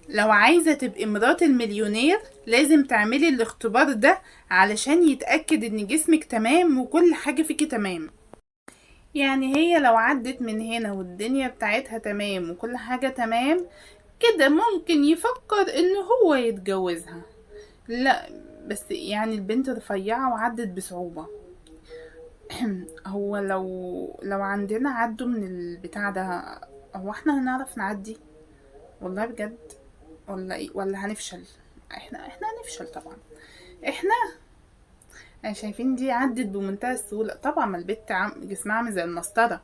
لو عايزة تبقي مرات المليونير لازم تعملي الاختبار ده علشان يتأكد ان جسمك تمام وكل حاجة فيكي تمام. يعني هي لو عدت من هنا والدنيا بتاعتها تمام وكل حاجة تمام كده ممكن يفكر ان هو يتجوزها. لا، بس يعني البنت رفيعة وعدت بصعوبة. هو لو عندنا عدوا من البتاع ده، هو احنا هنعرف نعدي؟ والله بجد. ولا ايه، ولا هنفشل؟ احنا هنفشل طبعا. احنا شايفين دي عدت بمنتهى السهولة طبعا، ما البت جسمها عامل زي المسطرة،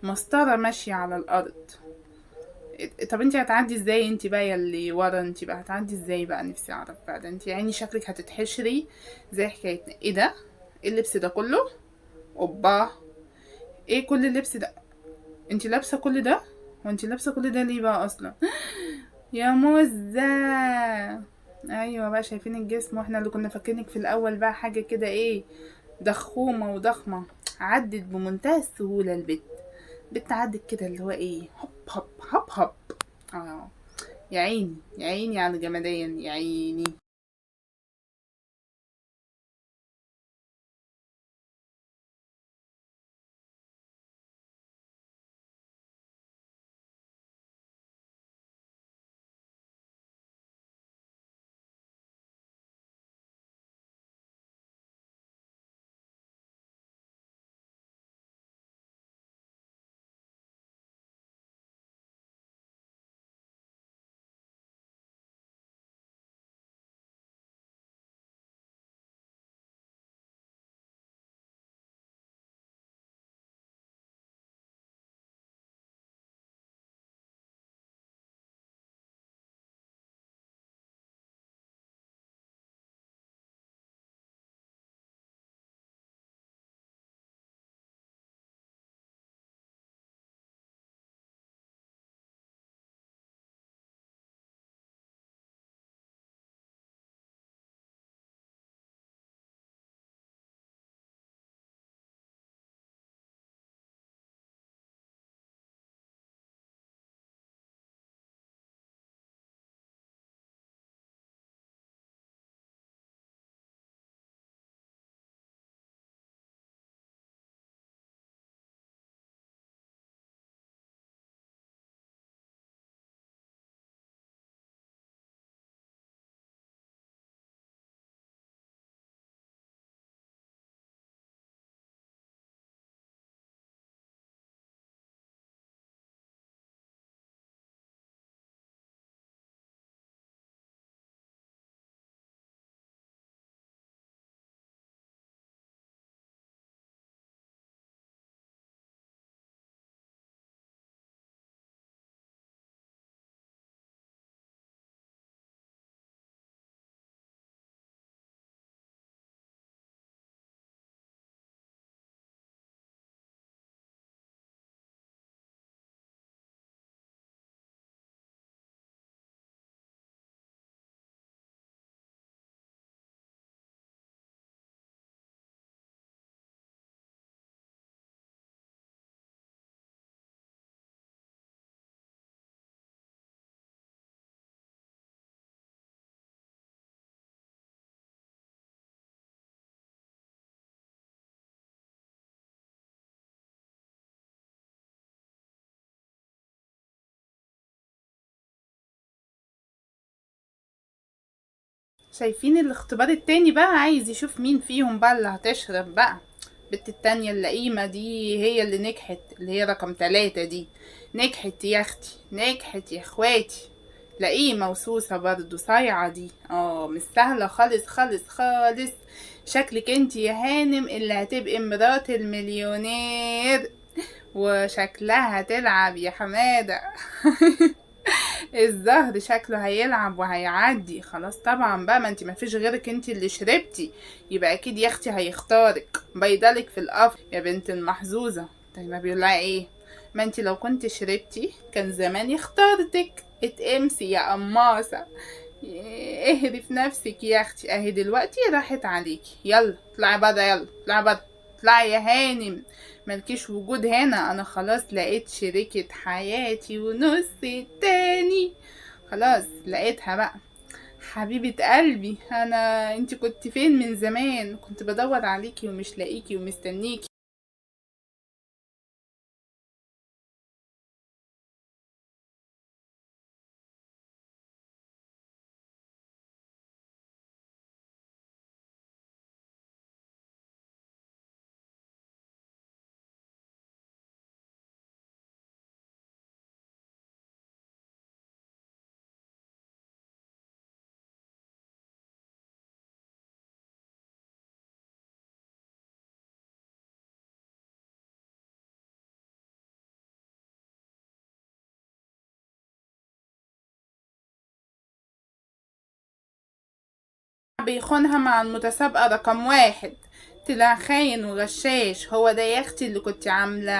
مسطرة ماشية على الأرض. طب انتي هتعدي ازاي؟ انتي بقى يلي ورا، انتي بقى هتعدي ازاي بقى؟ نفسي اعرف بقى. ده انتي يعني شكلك هتتحشري زي حكايتنا. ايه ده؟ ايه اللبس ده كله؟ اوبا، ايه كل اللبس ده؟ انتي لابسة كل ده؟ وانتي لابسة كل ده ليه بقى اصلا؟ يا موزة. ايوه بقى، شايفين الجسم، واحنا اللي كنا فاكرينك في الاول بقى حاجة كده ايه، ضخومة وضخمة. عدت بمنتهى السهولة البت. بت عدت كده اللي هو ايه، هوب هوب هوب هوب. اه، يا عيني يا عيني على الجمدان، يا عيني. شايفين الاختبار التاني بقى؟ عايز يشوف مين فيهم بقى اللي هتشرب بقى. البت التانية اللئيمة دي هي اللي نجحت، اللي هي رقم 3 دي. نجحت يا اختي، نجحت يا اخواتي. لئيمة وسوسة برضو، صايعة دي. مش سهلة خالص خالص خالص. شكلك انت يا هانم اللي هتبقي مرات المليونير، وشكلها هتلعب يا حمادة. الزهر شكله هيلعب وهيعدي خلاص طبعا بقى، ما انت ما فيش غيرك، انت اللي شربتي. يبقى اكيد يا اختي هيختارك، بيضلك في القفر يا بنت المحظوظة. طيب ما بيقولها ايه، ما انت لو كنت شربتي كان زمان اختارتك. اتقمسي يا قماصة. اهدي في نفسك يا اختي، اهي دلوقتي راحت عليكي. يلا اطلعي بره، يلا اطلعي بره. اطلعي يا هانم، ملكيش وجود هنا. انا خلاص لقيت شريكة حياتي ونص التاني. خلاص لقيتها بقى. حبيبة قلبي، انت كنت فين من زمان؟ كنت بدور عليكي ومش لاقيكي ومستنيكي. بيخونها مع المتسابقة رقم واحد، طلع خاين وغشاش. هو ده يا اختي اللي كنت عاملة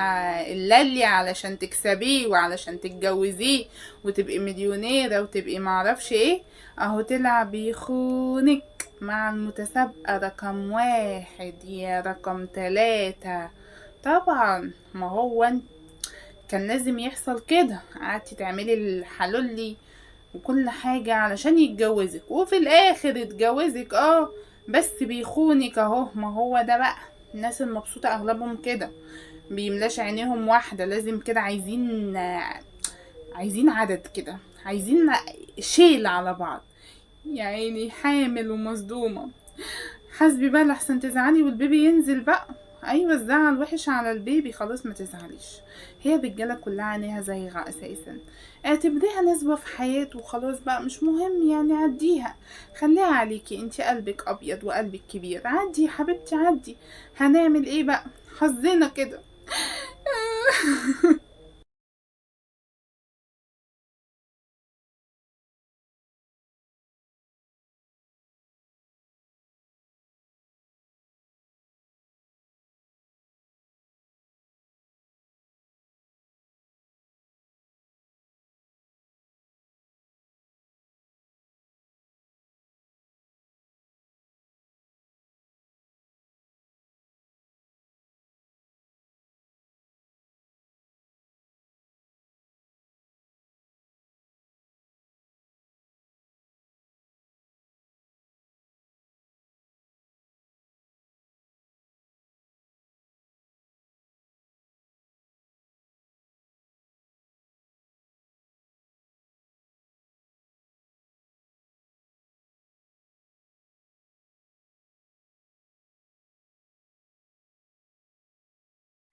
اللالي علشان تكسبيه وعلشان تتجوزيه وتبقي مليونيرة وتبقي معرفش ايه، اهو طلع بيخونك مع المتسابقة رقم واحد يا رقم تلاتة. طبعا ما هو كان لازم يحصل كده، قعدتي تعملي الحلولي وكل حاجة علشان يتجوزك وفي الاخر اتجوزك. بس بيخونك اهو. ما هو ده بقى الناس المبسوطة اغلبهم كده، بيملاش عينيهم واحدة، لازم كده عايزين عدد كده، عايزين شيل على بعض. يا عيني حامل ومصدومة. حسبي بقى لحسن تزعلي والبيبي ينزل بقى. ايوه الزعل وحش على البيبي، خلاص ما تزعليش. هي الرجاله كلها عينيها زيغه اساسا. اعتبريها نسبه في حياته وخلاص بقى، مش مهم يعني، عديها. خليها عليكي انتي، قلبك ابيض وقلبك كبير. عدي يا حبيبتي عدي. هنعمل ايه بقى؟ حظنا كده.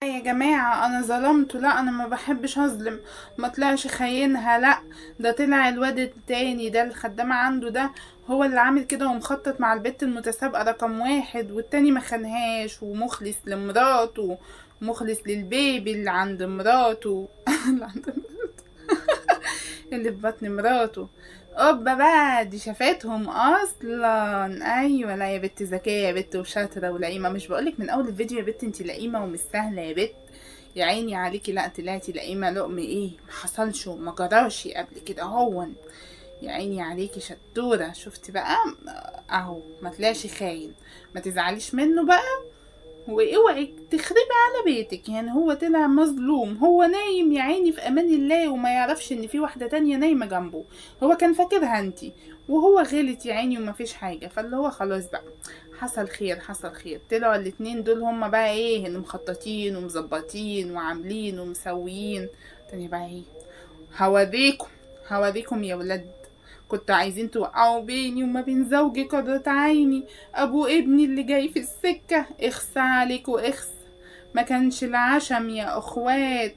يا جماعة انا ظلمته، لا انا ما بحبش اظلم. ما طلعش خاينها، لا. ده طلع الواد التاني ده الخدامة عنده ده هو اللي عامل كده ومخطط مع البت المتسابقة رقم واحد، والتاني ما خانهاش ومخلص لمراته، مخلص للبيبي اللي عند مراته. اللي عند اللي في بطن مراته. اوبا بقى دي شافتهم اصلا. ايوه لا يا بت ذكيه يا بت وشاطره ولئيمه، مش بقولك من اول الفيديو يا بت انتي لئيمه ومش سهله يا بت. يا عيني عليكي، لا طلعتي لئيمه لقم ايه، ما حصلش وما جراش قبل كده هون. يا عيني عليكي شطوره، شفتي بقى؟ اهو ما طلعش خاين. ما تزعليش منه بقى، واوعي تخربي على بيتك. يعني هو طلع مظلوم، هو نايم يا عيني في امان الله وما يعرفش ان في واحدة تانية نايمة جنبه. هو كان فاكرها انتي، وهو غلط يا عيني وما فيش حاجة. فاللي هو خلاص بقى، حصل خير حصل خير. طلعوا الاتنين دول هما بقى ايه اللي مخططين ومظبطين وعاملين ومسويين. تاني بقى ايه؟ هوريكم هوريكم يا ولاد. كنتوا عايزين توقعوا بيني وما بين زوجي قرة عيني، ابو ابني اللي جاي في السكة. اخس عليكوا اخس. ما كانش العشم يا اخوات.